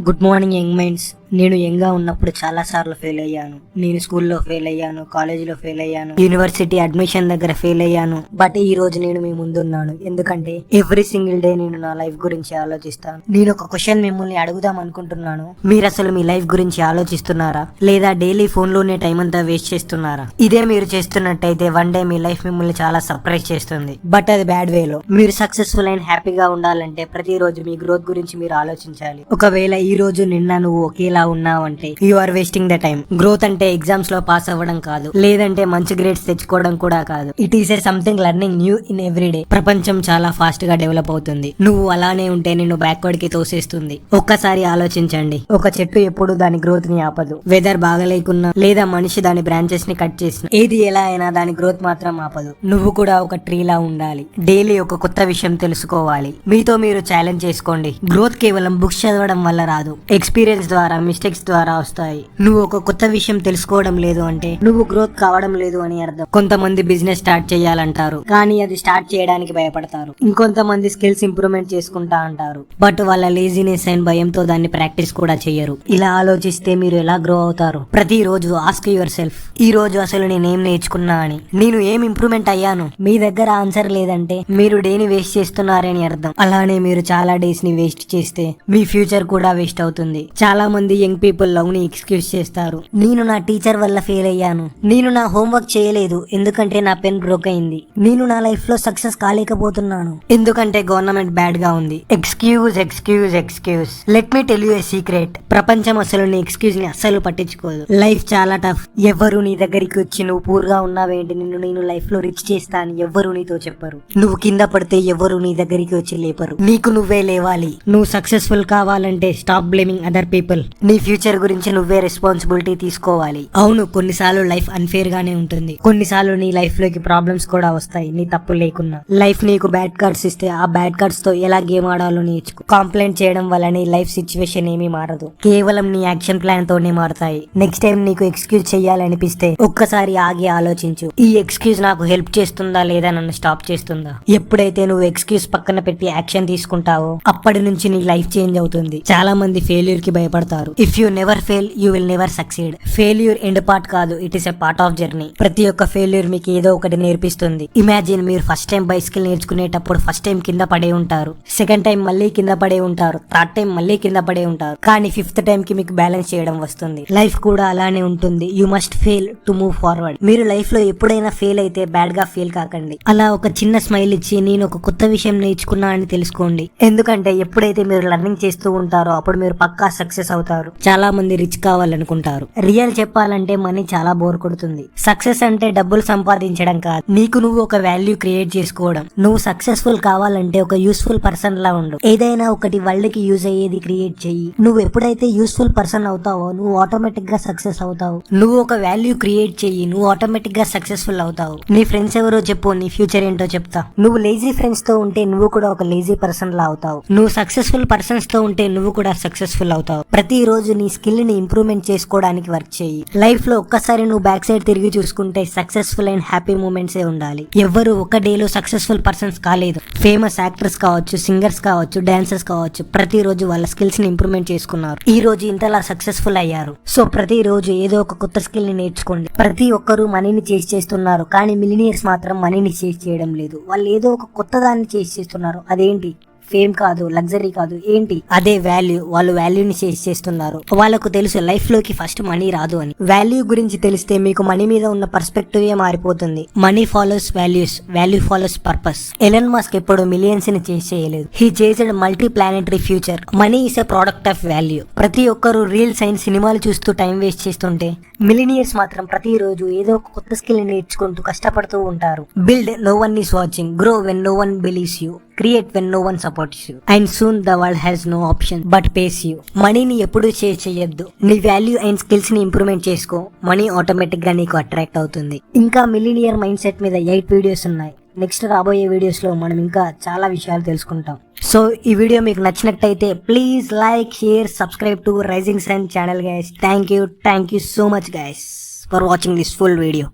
Good morning young minds. నేను యంగ్గా ఉన్నప్పుడు చాలా సార్లు ఫెయిల్ అయ్యాను. నేను స్కూల్లో ఫెయిల్ అయ్యాను, కాలేజీలో ఫెయిల్ అయ్యాను, యూనివర్సిటీ అడ్మిషన్ దగ్గర ఫెయిల్ అయ్యాను. బట్ ఈ రోజు నేను మీ ముందున్నాను. ఎందుకంటే ఎవ్రీ సింగిల్ డే నేను నా లైఫ్ గురించి ఆలోచిస్తాను. నేను ఒక క్వశ్చన్ మిమ్మల్ని అడుగుదాం అనుకుంటున్నాను. మీరు అసలు మీ లైఫ్ గురించి ఆలోచిస్తున్నారా, లేదా డైలీ ఫోన్ లోనే టైం అంతా వేస్ట్ చేస్తున్నారా? ఇదే మీరు చేస్తున్నట్టయితే వన్ డే మీ లైఫ్ మిమ్మల్ని చాలా సర్ప్రైజ్ చేస్తుంది. బట్ అది బ్యాడ్ వేలో. మీరు సక్సెస్ఫుల్ అండ్ హ్యాపీగా ఉండాలంటే ప్రతిరోజు మీ గ్రోత్ గురించి మీరు ఆలోచించాలి. ఒకవేళ ఈ రోజు నిన్న నువ్వు ఒకేలా ఉన్నావంటే you are wasting the time. Growth అంటే ఎగ్జామ్స్ లో పాస్ అవ్వడం కాదు, లేదంటే మంచి గ్రేడ్స్ తెచ్చుకోవడం కూడా కాదు. It is a something learning new in every day. ప్రపంచం చాలా ఫాస్ట్ గా డెవలప్ అవుతుంది. నువ్వు అలానే ఉంటే నిన్ను బ్యాక్వర్డ్ కి తోసేస్తుంది. ఒక్కసారి ఆలోచించండి. ఒక చెట్టు ఎప్పుడు దాని గ్రోత్ ని ఆపదు. వెదర్ బాగలేకున్నా, లేదా మనిషి దాని బ్రాంచెస్ ని కట్ చేసిన, ఏది ఎలా అయినా దాని గ్రోత్ మాత్రం ఆపదు. నువ్వు కూడా ఒక ట్రీలా ఉండాలి. డైలీ ఒక కొత్త విషయం తెలుసుకోవాలి. మీతో మీరు ఛాలెంజ్ చేసుకోండి. గ్రోత్ కేవలం బుక్స్ చదవడం వల్ల రాదు, ఎక్స్పీరియన్స్ ద్వారా, మిస్టేక్స్ ద్వారా వస్తాయి. నువ్వు ఒక కొత్త విషయం తెలుసుకోవడం లేదు అంటే నువ్వు గ్రోత్ కావడం లేదు అని అర్థం. కొంతమంది బిజినెస్ స్టార్ట్ చేయాలంటారు, కానీ అది స్టార్ట్ చేయడానికి భయపడతారు. ఇంకొంతమంది స్కిల్స్ ఇంప్రూవ్మెంట్ చేసుకుంటా అంటారు, బట్ వాళ్ళ లేజినెస్ అండ్ భయంతో దాన్ని ప్రాక్టీస్ కూడా చేయరు. ఇలా ఆలోచిస్తే మీరు ఎలా గ్రో అవుతారు? ప్రతిరోజు ఆస్క్ యువర్ సెల్ఫ్, ఈ రోజు అసలు నేనేం నేర్చుకున్నా అని, నేను ఏం ఇంప్రూవ్మెంట్ అయ్యాను. మీ దగ్గర ఆన్సర్ లేదంటే మీరు డేని వేస్ట్ చేస్తున్నారని అర్థం. అలానే మీరు చాలా డేస్ ని వేస్ట్ చేస్తే మీ ఫ్యూచర్ కూడా వేస్ట్ అవుతుంది. చాలా మంది యంగ్ పీపుల్ లవ్ ని ఎక్స్క్యూజ్ చేస్తారు. నేను నా టీచర్ వల్ల ఫెయిల్ అయ్యాను, నేను నా హోంవర్క్ చేయలేదు ఎందుకంటే నా పెన్ బ్రోక్ అయింది, నేను నా లైఫ్ లో సక్సెస్ కాలేకపోతున్నాను ఎందుకంటే గవర్నమెంట్ బ్యాడ్ గా ఉంది. Excuse excuse excuse. Let me tell you A secret. ప్రపంచం అసలు నీ ఎక్స్క్యూజ్ ని అస్సలు పట్టించుకోదు. లైఫ్ చాలా టఫ్. ఎవరు నీ దగ్గరికి వచ్చి నువ్వు పూర్ గా ఉన్నావేంటి, నేను లైఫ్ లో రిచ్ చేస్తా అని ఎవ్వరు నీతో చెప్పరు. నువ్వు కింద పడితే ఎవరు నీ దగ్గరికి వచ్చి లేపరు. నీకు నువ్వే లేవాలి. నువ్వు సక్సెస్ఫుల్ కావాలంటే స్టాప్ బ్లేమింగ్ అదర్ పీపుల్. నీ ఫ్యూచర్ గురించి నువ్వే రెస్పాన్సిబిలిటీ తీసుకోవాలి. అవును, కొన్నిసార్లు లైఫ్ అన్ఫేర్ గానే ఉంటుంది. కొన్నిసార్లు నీ లైఫ్ లోకి ప్రాబ్లమ్స్ కూడా వస్తాయి, నీ తప్పు లేకున్నా. లైఫ్ నీకు బ్యాడ్ కార్డ్స్ ఇస్తే ఆ బ్యాడ్ కార్డ్స్ తో ఎలా గేమ్ ఆడాలో నేర్చుకో. కాంప్లైంట్ చేయడం వల్ల నీ లైఫ్ సిచ్యువేషన్ ఏమీ మారదు, కేవలం నీ యాక్షన్ ప్లాన్ తోనే మారుతాయి. నెక్స్ట్ టైం నీకు ఎక్స్క్యూజ్ చెయ్యాలనిపిస్తే ఒక్కసారి ఆగి ఆలోచించు. ఈ ఎక్స్క్యూజ్ నాకు హెల్ప్ చేస్తుందా లేదా నన్ను స్టాప్ చేస్తుందా? ఎప్పుడైతే నువ్వు ఎక్స్క్యూజ్ పక్కన పెట్టి యాక్షన్ తీసుకుంటావో అప్పటి నుంచి నీ లైఫ్ చేంజ్ అవుతుంది. చాలా మంది ఫెయిల్యూర్ కి భయపడతారు. If you never fail you will never succeed. Failure end part కాదు, it is a part of journey. ప్రతి ఒక్క ఫెయిల్యూర్ మీకు ఏదో ఒకటి నేర్పిస్తుంది. ఇమాజిన్ మీరు ఫస్ట్ టైం బైసికల్ నేర్చుకునేటప్పుడు ఫస్ట్ టైం కింద పడే ఉంటారు, సెకండ్ టైం మళ్ళీ కింద పడే ఉంటారు, థర్డ్ టైం మళ్ళీ కింద పడే ఉంటారు, కానీ ఫిఫ్త్ టైం కి మీకు బ్యాలెన్స్ చేయడం వస్తుంది. లైఫ్ కూడా అలానే ఉంటుంది. You must fail to move forward. మీరు లైఫ్ లో ఎప్పుడైనా ఫెయిల్ అయితే బ్యాడ్ గా ఫీల్ కాకండి. అలా ఒక చిన్న స్మైల్ ఇచ్చి నేను ఒక కొత్త విషయం నేర్చుకున్నా అని తెలుసుకోండి. ఎందుకంటే ఎప్పుడైతే మీరు లర్నింగ్ చేస్తూ ఉంటారో అప్పుడు మీరు పక్కా సక్సెస్ అవుతారు. చాలా మంది రిచ్ కావాలనుకుంటారు. రియల్ చెప్పాలంటే మనీ చాలా బోర్ కొడుతుంది. సక్సెస్ అంటే డబ్బులు సంపాదించడం కాదు, నీకు నువ్వు ఒక వాల్యూ క్రియేట్ చేసుకోవడం. నువ్వు సక్సెస్ఫుల్ కావాలంటే ఒక యూస్ఫుల్ పర్సన్ లా ఉండు. ఏదైనా ఒకటి వరల్డ్ కి యూజ్ అయ్యేది క్రియేట్ చెయ్యి. నువ్వు ఎప్పుడైతే యూస్ఫుల్ పర్సన్ అవుతావో నువ్వు ఆటోమేటిక్ గా సక్సెస్ అవుతావు. నువ్వు ఒక వాల్యూ క్రియేట్ చెయ్యి, నువ్వు ఆటోమేటిక్ గా సక్సెస్ఫుల్ అవుతావు. నీ ఫ్రెండ్స్ ఎవరో చెప్పు, నీ ఫ్యూచర్ ఏంటో చెప్తా. నువ్వు లేజీ ఫ్రెండ్స్ తో ఉంటే నువ్వు కూడా ఒక లేజీ పర్సన్ లా అవుతావు. నువ్వు సక్సెస్ఫుల్ పర్సన్స్ తో ఉంటే నువ్వు కూడా సక్సెస్ఫుల్ అవుతావు. ప్రతిరోజు నీ స్కిల్ ని ఇంప్రూవ్మెంట్ చేసుకోవడానికి వర్క్ చేయి. లైఫ్ లో ఒక్కసారి నువ్వు బ్యాక్ సైడ్ తిరిగి చూసుకుంటే సక్సెస్ఫుల్ అండ్ హ్యాపీ మూమెంట్స్ ఉండాలి. ఎవరు ఒక డే లో సక్సెస్ఫుల్ పర్సన్స్ కాలేదు. ఫేమస్ యాక్టర్స్ కావచ్చు, సింగర్స్ కావచ్చు, డాన్సర్స్ కావచ్చు, ప్రతిరోజు వాళ్ళ స్కిల్స్ ని ఇంప్రూవ్మెంట్ చేసుకున్నారు. ఈ రోజు ఇంతలా సక్సెస్ఫుల్ అయ్యారు. సో ప్రతిరోజు ఏదో ఒక కొత్త స్కిల్ ని నేర్చుకోండి. ప్రతి ఒక్కరు మనీని చేసి చేస్తున్నారు, కానీ మిలినియర్స్ మాత్రం మనీని చేసి చేయడం లేదు. వాళ్ళు ఏదో ఒక కొత్త దాన్ని చేసి చేస్తున్నారు. అదేంటి? ఫేమ్ కాదు, లగ్జరీ కాదు, ఏంటి? అదే వాల్యూ. వాళ్ళు వాల్యూని చేసి చేస్తున్నారు. వాళ్ళకు తెలుసు లైఫ్ లోకి ఫస్ట్ మనీ రాదు అని. వాల్యూ గురించి తెలిస్తే మీకు మనీ మీద ఉన్న పర్స్పెక్టివ్ మారిపోతుంది. Money follows values, value follows purpose. Elon Musk ఎప్పుడు మిలియన్స్ ని చేసి చేయలేదు. He chased multi planetary future. Money is a product of value. ప్రతి ఒక్కరు రీల్స్ అండ్ సినిమాలు చూస్తూ టైం వేస్ట్ చేస్తుంటే మిలినియర్స్ మాత్రం ప్రతిరోజు ఏదో ఒక కొత్త స్కిల్ నేర్చుకుంటూ కష్టపడుతూ ఉంటారు. Build no one is watching, grow when no one believes you, create when no one supports you, and soon the world has no option but pays you. మనీని ఎప్పుడూ చేసి చేయొద్దు. నీ వాల్యూ అండ్ స్కిల్స్ ని improvement చేసుకో. Money automatic గా నీకు attract అవుతుంది. ఇంకా మిలినియర్ మైండ్ సెట్ మీద 8 వీడియోస్ ఉన్నాయి. నెక్స్ట్ రాబోయే వీడియోస్ లో మనం ఇంకా చాలా విషయాలు తెలుసుకుంటాం. సో ఈ వీడియో మీకు నచ్చినట్టయితే please like, share, subscribe to Rising Sun channel guys. Thank you so much guys for watching this full video.